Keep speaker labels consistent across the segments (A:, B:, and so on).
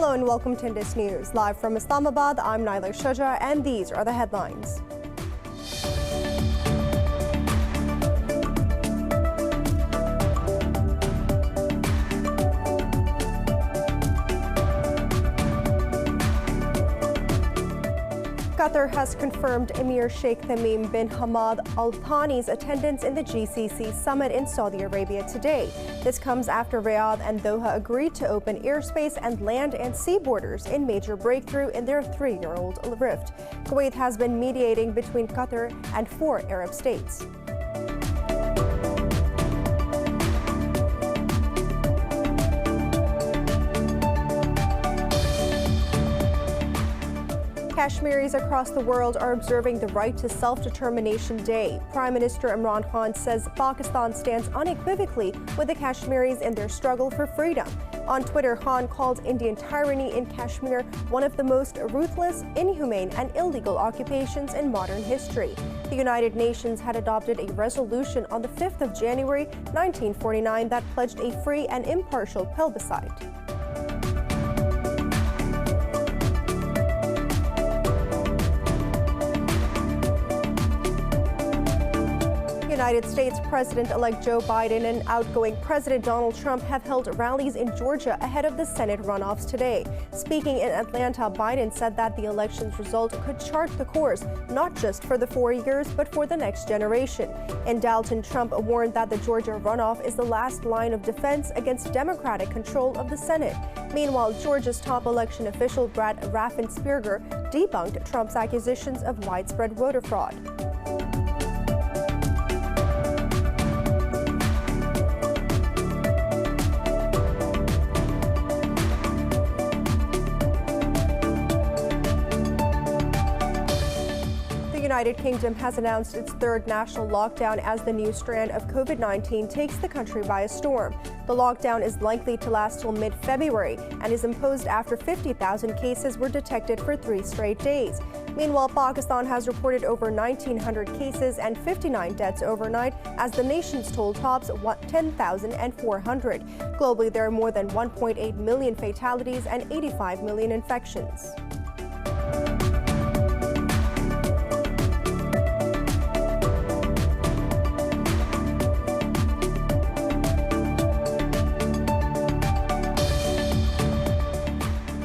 A: Hello and welcome to Indus News. Live from Islamabad, I'm Naila Shuja and these are the headlines. Qatar has confirmed Emir Sheikh Tamim bin Hamad Al Thani's attendance in the GCC summit in Saudi Arabia today. This comes after Riyadh and Doha agreed to open airspace and land and sea borders in major breakthrough in their three-year-old rift. Kuwait has been mediating between Qatar and 4 Arab states. Kashmiris across the world are observing the Right to Self-Determination Day. Prime Minister Imran Khan says Pakistan stands unequivocally with the Kashmiris in their struggle for freedom. On Twitter, Khan called Indian tyranny in Kashmir one of the most ruthless, inhumane, and illegal occupations in modern history. The United Nations had adopted a resolution on the 5th of January 1949 that pledged a free and impartial plebiscite. United States President-elect Joe Biden and outgoing President Donald Trump have held rallies in Georgia ahead of the Senate runoffs today. Speaking in Atlanta, Biden said that the election's result could chart the course, not just for the 4 years, but for the next generation. In Dalton, Trump warned that the Georgia runoff is the last line of defense against Democratic control of the Senate. Meanwhile, Georgia's top election official Brad Raffensperger debunked Trump's accusations of widespread voter fraud. The United Kingdom has announced its third national lockdown as the new strand of COVID-19 takes the country by a storm. The lockdown is likely to last till mid-February and is imposed after 50,000 cases were detected for 3 straight days. Meanwhile, Pakistan has reported over 1,900 cases and 59 deaths overnight as the nation's toll tops 10,400. Globally, there are more than 1.8 million fatalities and 85 million infections.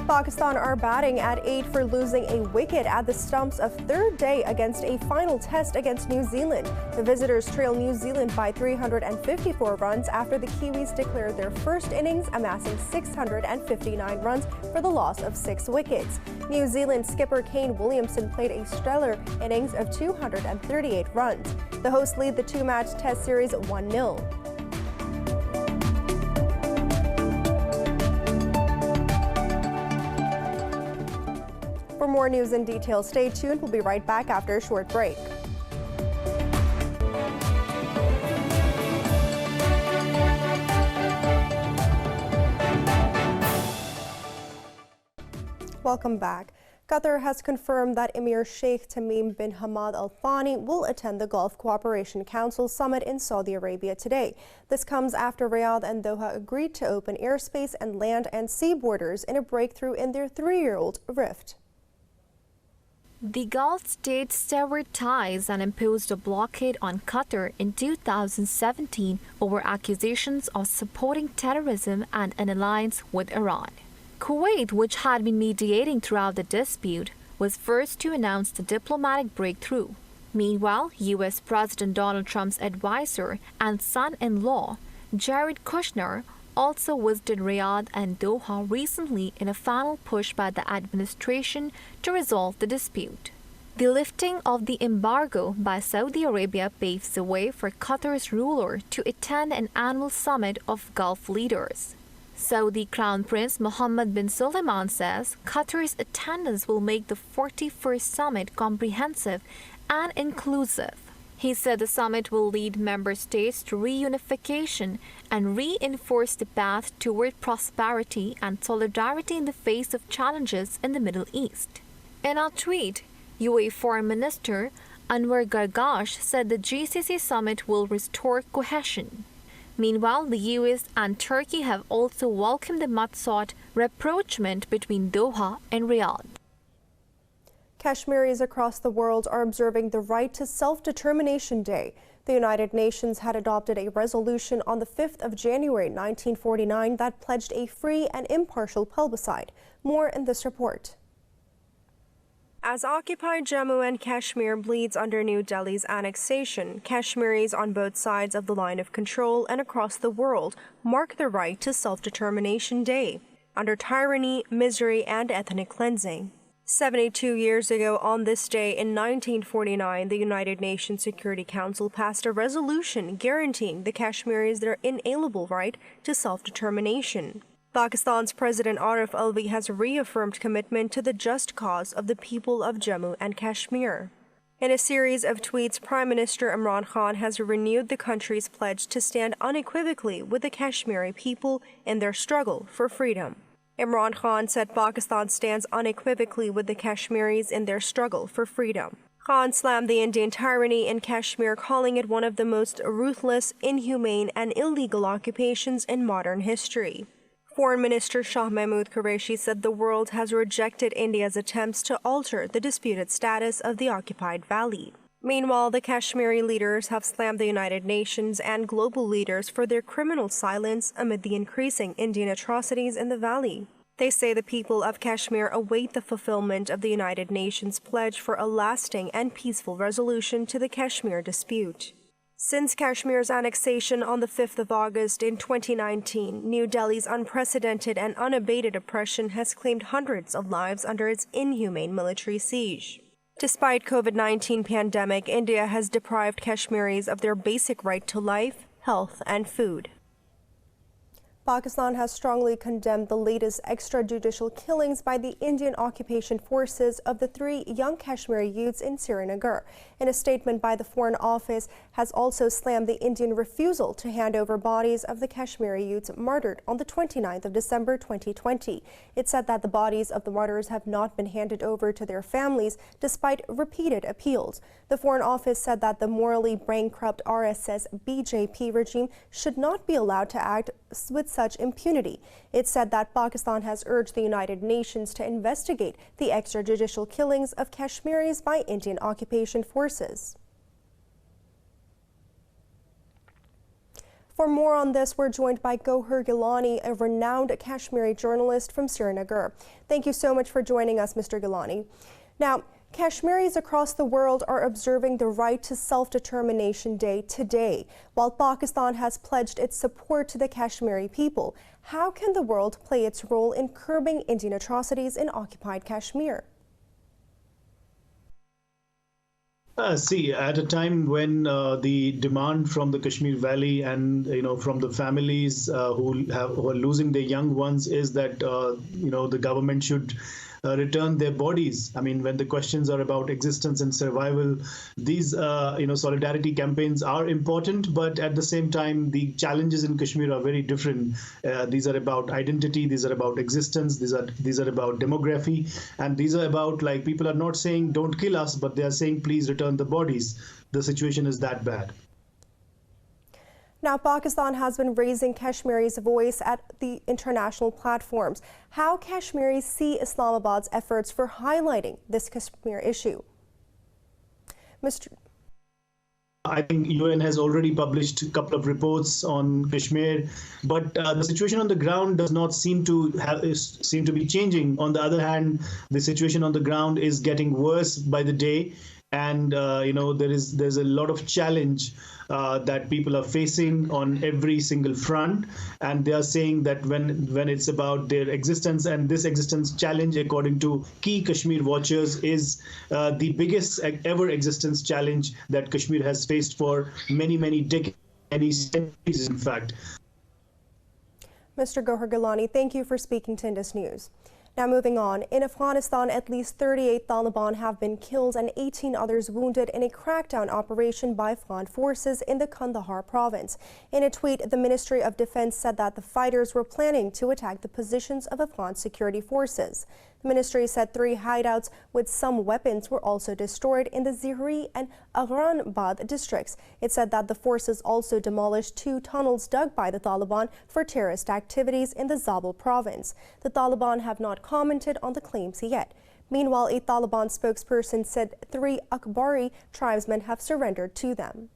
A: Pakistan are batting at 8 for losing a wicket at the stumps of third day against a final test against New Zealand. The visitors trail New Zealand by 354 runs after the Kiwis declared their first innings, amassing 659 runs for the loss of 6 wickets. New Zealand skipper Kane Williamson played a stellar innings of 238 runs. The hosts lead the 2-match test series 1-0. For more news and details, stay tuned. We'll be right back after a short break. Welcome back. Qatar has confirmed that Emir Sheikh Tamim bin Hamad Al Thani will attend the Gulf Cooperation Council summit in Saudi Arabia today. This comes after Riyadh and Doha agreed to open airspace and land and sea borders in a breakthrough in their 3-year-old rift.
B: The Gulf states severed ties and imposed a blockade on Qatar in 2017 over accusations of supporting terrorism and an alliance with Iran. Kuwait, which had been mediating throughout the dispute, was first to announce the diplomatic breakthrough. Meanwhile, U.S. President Donald Trump's advisor and son-in-law, Jared Kushner, also visited Riyadh and Doha recently in a final push by the administration to resolve the dispute. The lifting of the embargo by Saudi Arabia paves the way for Qatar's ruler to attend an annual summit of Gulf leaders. Saudi Crown Prince Mohammed bin Salman says Qatar's attendance will make the 41st summit comprehensive and inclusive. He said the summit will lead member states to reunification and reinforce the path toward prosperity and solidarity in the face of challenges in the Middle East. In a tweet, UAE Foreign Minister Anwar Gargash said the GCC summit will restore cohesion. Meanwhile, the US and Turkey have also welcomed the much-sought rapprochement between Doha and Riyadh.
A: Kashmiris across the world are observing the Right to Self-Determination Day. The United Nations had adopted a resolution on the 5th of January 1949 that pledged a free and impartial plebiscite. More in this report. As occupied Jammu and Kashmir bleeds under New Delhi's annexation, Kashmiris on both sides of the line of control and across the world mark the Right to Self-Determination Day under tyranny, misery, and ethnic cleansing. 72 years ago on this day in 1949, the United Nations Security Council passed a resolution guaranteeing the Kashmiris their inalienable right to self-determination. Pakistan's President Arif Alvi has reaffirmed commitment to the just cause of the people of Jammu and Kashmir. In a series of tweets, Prime Minister Imran Khan has renewed the country's pledge to stand unequivocally with the Kashmiri people in their struggle for freedom. Imran Khan said Pakistan stands unequivocally with the Kashmiris in their struggle for freedom. Khan slammed the Indian tyranny in Kashmir, calling it one of the most ruthless, inhumane, and illegal occupations in modern history. Foreign Minister Shah Mahmood Qureshi said the world has rejected India's attempts to alter the disputed status of the occupied valley. Meanwhile, the Kashmiri leaders have slammed the United Nations and global leaders for their criminal silence amid the increasing Indian atrocities in the valley. They say the people of Kashmir await the fulfillment of the United Nations pledge for a lasting and peaceful resolution to the Kashmir dispute. Since Kashmir's annexation on the 5th of August in 2019, New Delhi's unprecedented and unabated oppression has claimed hundreds of lives under its inhumane military siege. Despite COVID-19 pandemic, India has deprived Kashmiris of their basic right to life, health, and food. Pakistan has strongly condemned the latest extrajudicial killings by the Indian occupation forces of the 3 young Kashmiri youths in Srinagar. In a statement by the Foreign Office, has also slammed the Indian refusal to hand over bodies of the Kashmiri youths martyred on the 29th of December 2020. It said that the bodies of the martyrs have not been handed over to their families despite repeated appeals. The Foreign Office said that the morally bankrupt RSS BJP regime should not be allowed to act with such impunity. It said that Pakistan has urged the United Nations to investigate the extrajudicial killings of Kashmiris by Indian occupation forces. For more on this, we're joined by Gohar Gilani, a renowned Kashmiri journalist from Srinagar. Thank you so much for joining us, Mr. Gilani. Now, Kashmiris across the world are observing the Right to Self-Determination Day today. While Pakistan has pledged its support to the Kashmiri people, how can the world play its role in curbing Indian atrocities in occupied Kashmir?
C: See, at a time when the demand from the Kashmir Valley and from the families who are losing their young ones is that the government should return their bodies. I mean, when the questions are about existence and survival, these solidarity campaigns are important, but at the same time, the challenges in Kashmir are very different. These are about identity, these are about existence, these are about demography, and these are about, like, people are not saying don't kill us, but they are saying please return the bodies. The situation is that bad.
A: Now, Pakistan has been raising Kashmiri's voice at the international platforms. How Kashmiris see Islamabad's efforts for highlighting this Kashmir issue?
C: I think UN has already published a couple of reports on Kashmir, but the situation on the ground does not seem to be changing. On the other hand, the situation on the ground is getting worse by the day, and there's a lot of challenge that people are facing on every single front, and they are saying that when it's about their existence, and this existence challenge, according to key Kashmir watchers, is the biggest ever existence challenge that Kashmir has faced for many decades, many centuries, in fact.
A: Mr. Gohar Gilani, thank you for speaking to Indus News. Now moving on, in Afghanistan, at least 38 Taliban have been killed and 18 others wounded in a crackdown operation by Afghan forces in the Kandahar province. In a tweet, the Ministry of Defense said that the fighters were planning to attack the positions of Afghan security forces. The ministry said 3 hideouts with some weapons were also destroyed in the Zihri and Agranbad districts. It said that the forces also demolished 2 tunnels dug by the Taliban for terrorist activities in the Zabul province. The Taliban have not commented on the claims yet. Meanwhile, a Taliban spokesperson said 3 Akbari tribesmen have surrendered to them.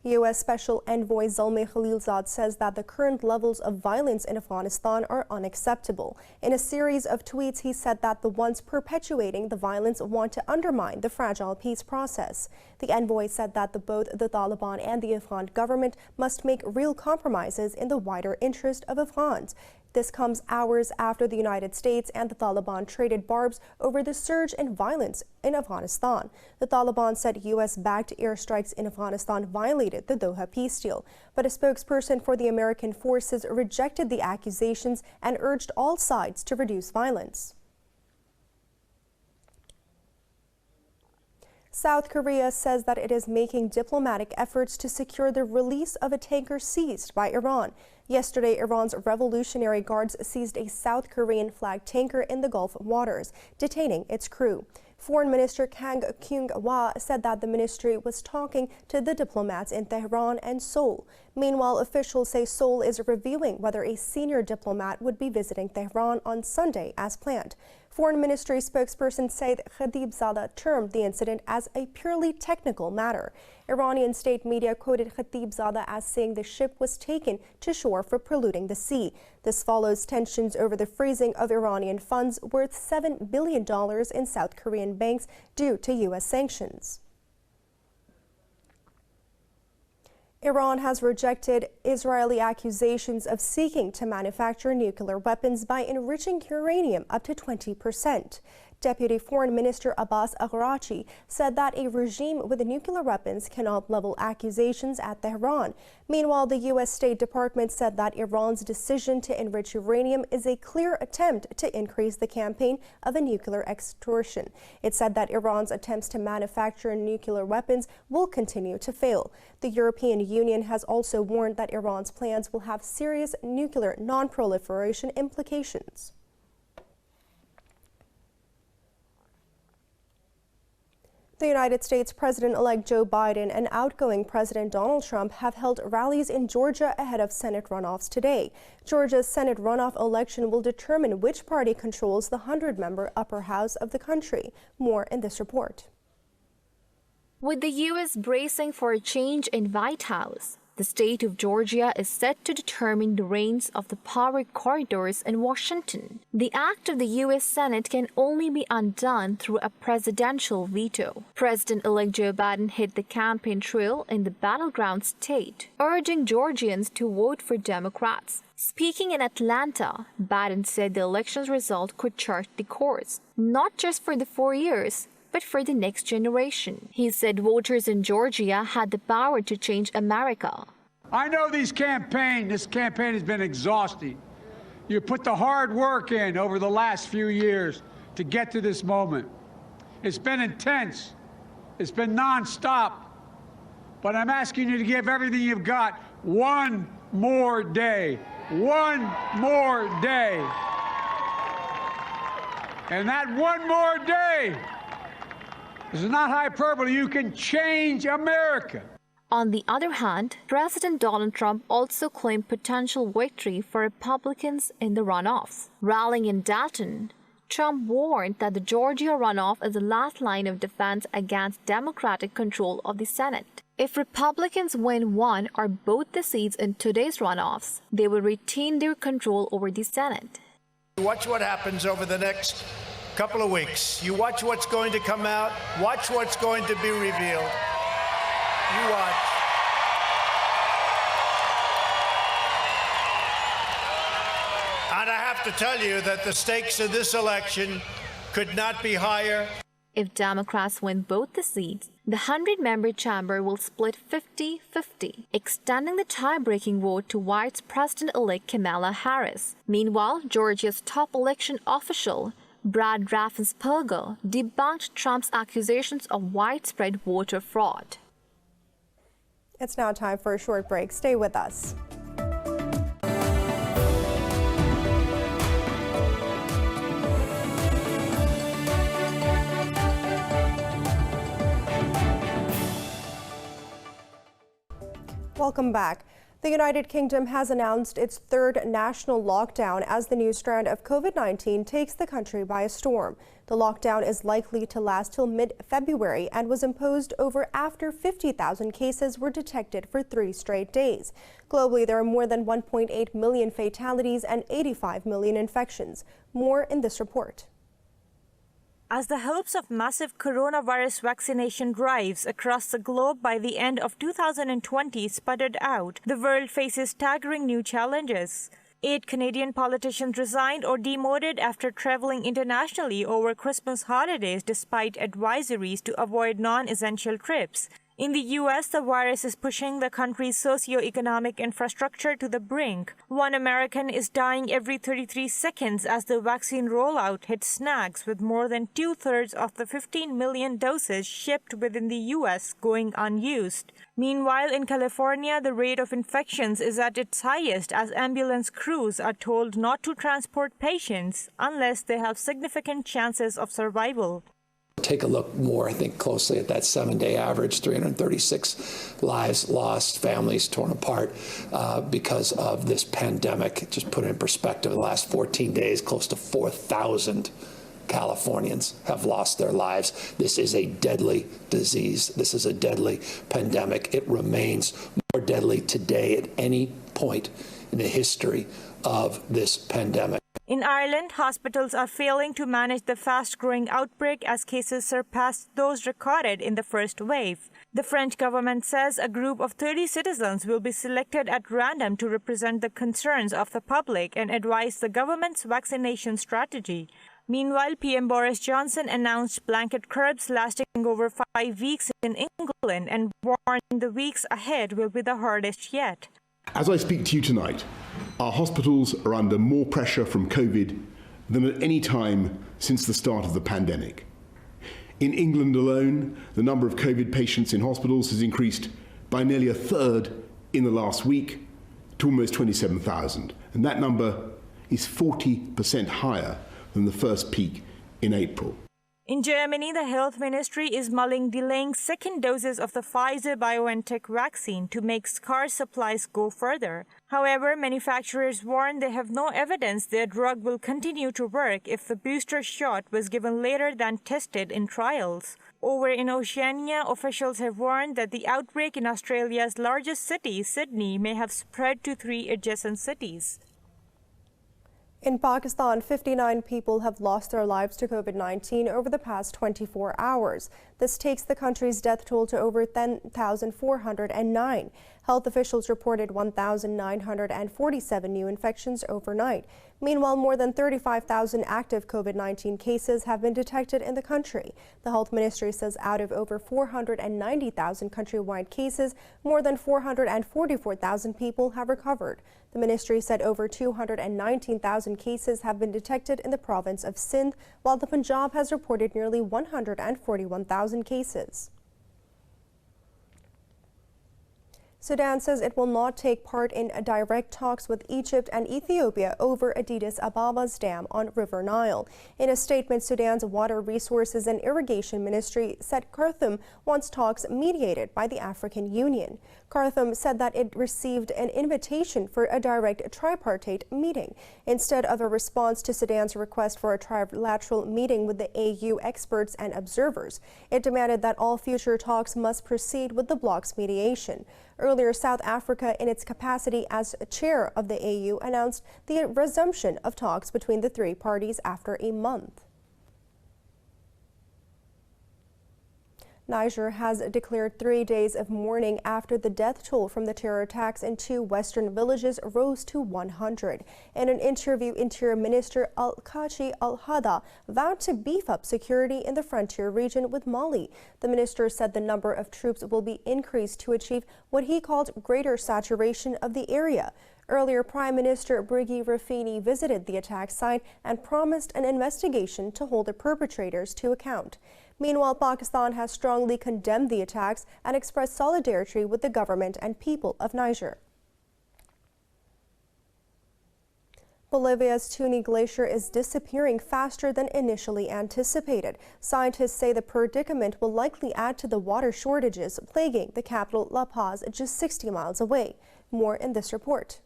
A: U.S. Special Envoy Zalmay Khalilzad says that the current levels of violence in Afghanistan are unacceptable. In a series of tweets, he said that the ones perpetuating the violence want to undermine the fragile peace process. The envoy said that both the Taliban and the Afghan government must make real compromises in the wider interest of Afghans. This comes hours after the United States and the Taliban traded barbs over the surge in violence in Afghanistan. The Taliban said U.S.-backed airstrikes in Afghanistan violated the Doha peace deal, but a spokesperson for the American forces rejected the accusations and urged all sides to reduce violence. South Korea says that it is making diplomatic efforts to secure the release of a tanker seized by Iran. Yesterday, Iran's Revolutionary Guards seized a South Korean flag tanker in the Gulf waters, detaining its crew. Foreign Minister Kang Kyung-hwa said that the ministry was talking to the diplomats in Tehran and Seoul. Meanwhile, officials say Seoul is reviewing whether a senior diplomat would be visiting Tehran on Sunday as planned. Foreign Ministry spokesperson Saeed Khatibzadeh termed the incident as a purely technical matter. Iranian state media quoted Khatibzadeh as saying the ship was taken to shore for polluting the sea. This follows tensions over the freezing of Iranian funds worth $7 billion in South Korean banks due to U.S. sanctions. Iran has rejected Israeli accusations of seeking to manufacture nuclear weapons by enriching uranium up to 20%. Deputy Foreign Minister Abbas Araghchi said that a regime with nuclear weapons cannot level accusations at Tehran. Meanwhile, the U.S. State Department said that Iran's decision to enrich uranium is a clear attempt to increase the campaign of a nuclear extortion. It said that Iran's attempts to manufacture nuclear weapons will continue to fail. The European Union has also warned that Iran's plans will have serious nuclear non-proliferation implications. The United States President-elect Joe Biden and outgoing President Donald Trump have held rallies in Georgia ahead of Senate runoffs today. Georgia's Senate runoff election will determine which party controls the 100-member upper house of the country. More in this report.
B: With the U.S. bracing for a change in White House, the state of Georgia is set to determine the reins of the power corridors in Washington. The act of the U.S. Senate can only be undone through a presidential veto. President-elect Joe Biden hit the campaign trail in the battleground state, urging Georgians to vote for Democrats. Speaking in Atlanta, Biden said the election's result could chart the course, not just for the 4 years, but for the next generation. He said voters in Georgia had the power to change America.
D: I know this campaign has been exhausting. You put the hard work in over the last few years to get to this moment. It's been intense. It's been nonstop. But I'm asking you to give everything you've got one more day. One more day. And that one more day, this is not hyperbole. You can change America.
B: On the other hand, President Donald Trump also claimed potential victory for Republicans in the runoffs. Rallying in Dalton, Trump warned that the Georgia runoff is the last line of defense against Democratic control of the Senate. If Republicans win one or both the seats in today's runoffs, they will retain their control over the Senate.
E: Watch what happens over the next couple of weeks. You watch what's going to come out. Watch what's going to be revealed. You watch. And I have to tell you that the stakes of this election could not be higher.
B: If Democrats win both the seats, the 100-member chamber will split 50-50, extending the tie-breaking vote to Vice President-elect Kamala Harris. Meanwhile, Georgia's top election official, Brad Raffensperger, debunked Trump's accusations of widespread voter fraud.
A: It's now time for a short break. Stay with us. Welcome back. The United Kingdom has announced its third national lockdown as the new strand of COVID-19 takes the country by a storm. The lockdown is likely to last till mid-February and was imposed over after 50,000 cases were detected for 3 straight days. Globally, there are more than 1.8 million fatalities and 85 million infections. More in this report.
F: As the hopes of massive coronavirus vaccination drives across the globe by the end of 2020 sputtered out, the world faces staggering new challenges. 8 Canadian politicians resigned or demoted after traveling internationally over Christmas holidays despite advisories to avoid non-essential trips. In the U.S., the virus is pushing the country's socio-economic infrastructure to the brink. 1 American is dying every 33 seconds as the vaccine rollout hits snags, with more than 2/3 of the 15 million doses shipped within the U.S. going unused. Meanwhile, in California, the rate of infections is at its highest as ambulance crews are told not to transport patients unless they have significant chances of survival.
G: Take a look more, I think, closely at that 7-day average, 336 lives lost, families torn apart because of this pandemic. Just put it in perspective, in the last 14 days, close to 4,000 Californians have lost their lives. This is a deadly disease. This is a deadly pandemic. It remains more deadly today at any point in the history of this pandemic.
F: In Ireland, hospitals are failing to manage the fast-growing outbreak as cases surpass those recorded in the first wave. The French government says a group of 30 citizens will be selected at random to represent the concerns of the public and advise the government's vaccination strategy. Meanwhile, PM Boris Johnson announced blanket curbs lasting over 5 weeks in England and warned the weeks ahead will be the hardest yet.
H: As I speak to you tonight, our hospitals are under more pressure from COVID than at any time since the start of the pandemic. In England alone, the number of COVID patients in hospitals has increased by nearly 1/3 in the last week to almost 27,000. And that number is 40% higher than the first peak in April.
F: In Germany, the health ministry is mulling delaying second doses of the Pfizer-BioNTech vaccine to make scarce supplies go further. However, manufacturers warn they have no evidence their drug will continue to work if the booster shot was given later than tested in trials. Over in Oceania, officials have warned that the outbreak in Australia's largest city, Sydney, may have spread to 3 adjacent cities.
A: In Pakistan, 59 people have lost their lives to COVID-19 over the past 24 hours. This takes the country's death toll to over 10,409. Health officials reported 1,947 new infections overnight. Meanwhile, more than 35,000 active COVID-19 cases have been detected in the country. The health ministry says out of over 490,000 countrywide cases, more than 444,000 people have recovered. The ministry said over 219,000 cases have been detected in the province of Sindh, while the Punjab has reported nearly 141,000 cases. Sudan says it will not take part in direct talks with Egypt and Ethiopia over Addis Ababa's dam on River Nile. In a statement, Sudan's Water Resources and Irrigation Ministry said Khartoum wants talks mediated by the African Union. Khartoum said that it received an invitation for a direct tripartite meeting instead of a response to Sudan's request for a trilateral meeting with the AU experts and observers. It demanded that all future talks must proceed with the bloc's mediation. Earlier, South Africa, in its capacity as chair of the AU, announced the resumption of talks between the 3 parties after a month. Niger has declared 3 days of mourning after the death toll from the terror attacks in 2 western villages rose to 100. In an interview, Interior Minister Al-Kachi Al-Hada vowed to beef up security in the frontier region with Mali. The minister said the number of troops will be increased to achieve what he called greater saturation of the area. Earlier, Prime Minister Brigi Rafini visited the attack site and promised an investigation to hold the perpetrators to account. Meanwhile, Pakistan has strongly condemned the attacks and expressed solidarity with the government and people of Niger. Bolivia's Tuni Glacier is disappearing faster than initially anticipated. Scientists say the predicament will likely add to the water shortages plaguing the capital La Paz, just 60 miles away. More in this report.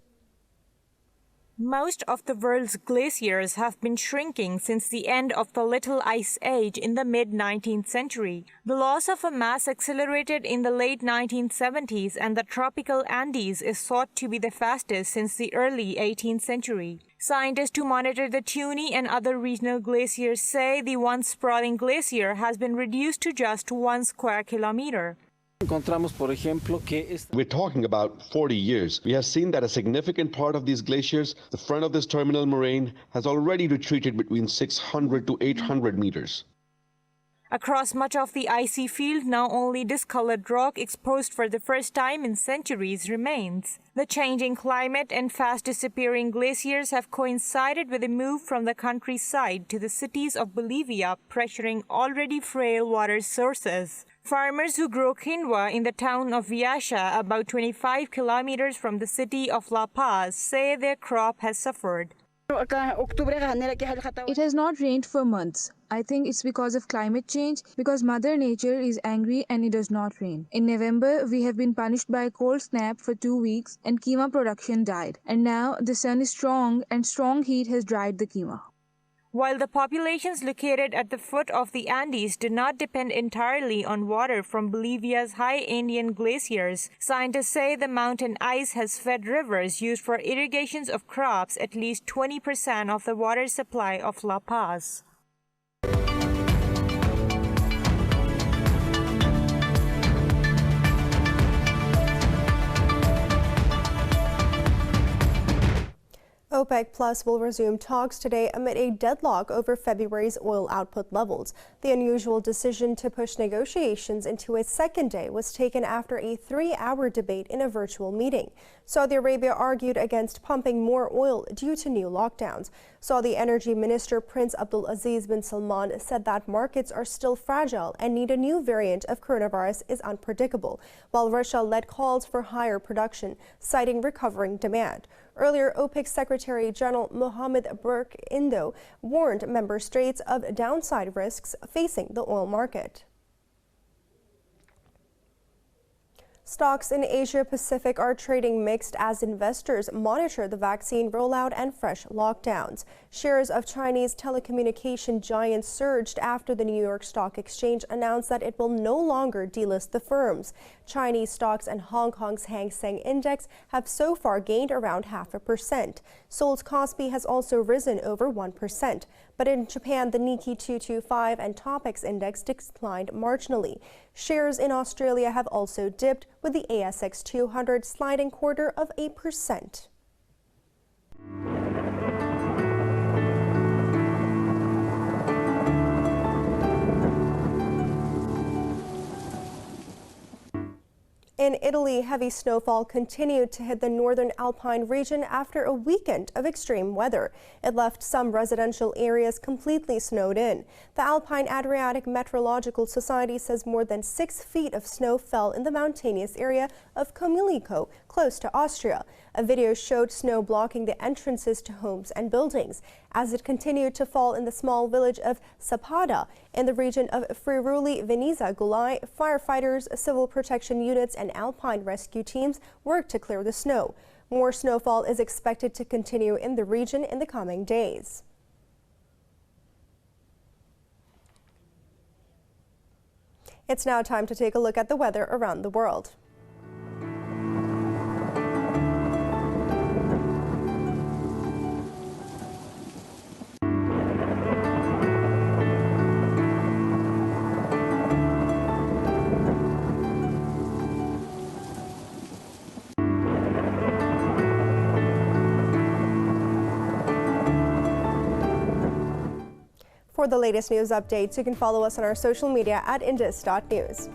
F: Most of the world's glaciers have been shrinking since the end of the Little Ice Age in the mid-19th century. The loss of a mass accelerated in the late 1970s, and the tropical Andes is thought to be the fastest since the early 18th century. Scientists who monitor the Tuni and other regional glaciers say the once sprawling glacier has been reduced to just 1 square kilometer.
I: We're talking about 40 years. We have seen that a significant part of these glaciers, the front of this terminal moraine, has already retreated between 600 to 800 meters.
F: Across much of the icy field, now only discolored rock exposed for the first time in centuries remains. The changing climate and fast disappearing glaciers have coincided with a move from the countryside to the cities of Bolivia, pressuring already frail water sources. Farmers who grow quinoa in the town of Villacha, about 25 kilometers from the city of La Paz, say their crop has suffered.
J: It has not rained for months. I think it's because of climate change, because Mother Nature is angry and it does not rain. In November, we have been punished by a cold snap for 2 weeks and quinoa production died. And now the sun is strong and strong heat has dried the quinoa.
F: While the populations located at the foot of the Andes do not depend entirely on water from Bolivia's high Andean glaciers, scientists say the mountain ice has fed rivers used for irrigations of crops at least 20% of the water supply of La Paz.
A: OPEC Plus will resume talks today amid a deadlock over February's oil output levels. The unusual decision to push negotiations into a second day was taken after a 3-hour debate in a virtual meeting. Saudi Arabia argued against pumping more oil due to new lockdowns. Saudi Energy Minister Prince Abdulaziz bin Salman said that markets are still fragile and need a new variant of coronavirus is unpredictable, while Russia led calls for higher production, citing recovering demand. Earlier, OPEC Secretary General Mohammed Burke Indo warned member states of downside risks facing the oil market. Stocks in Asia Pacific are trading mixed as investors monitor the vaccine rollout and fresh lockdowns. Shares of Chinese telecommunication giants surged after the New York Stock Exchange announced that it will no longer delist the firms. Chinese stocks and Hong Kong's Hang Seng Index have so far gained around 0.5%. Seoul's Kospi has also risen over 1%. But in Japan, the Nikkei 225 and Topix Index declined marginally. Shares in Australia have also dipped, with the ASX 200 sliding 0.25%. In Italy, heavy snowfall continued to hit the northern Alpine region after a weekend of extreme weather. It left some residential areas completely snowed in. The Alpine Adriatic Meteorological Society says more than 6 feet of snow fell in the mountainous area of Comilico, close to Austria. A video showed snow blocking the entrances to homes and buildings. As it continued to fall in the small village of Sappada in the region of Friuli Venezia Giulia, firefighters, civil protection units, and alpine rescue teams worked to clear the snow. More snowfall is expected to continue in the region in the coming days. It's now time to take a look at the weather around the world. For the latest news updates, you can follow us on our social media at indus.news.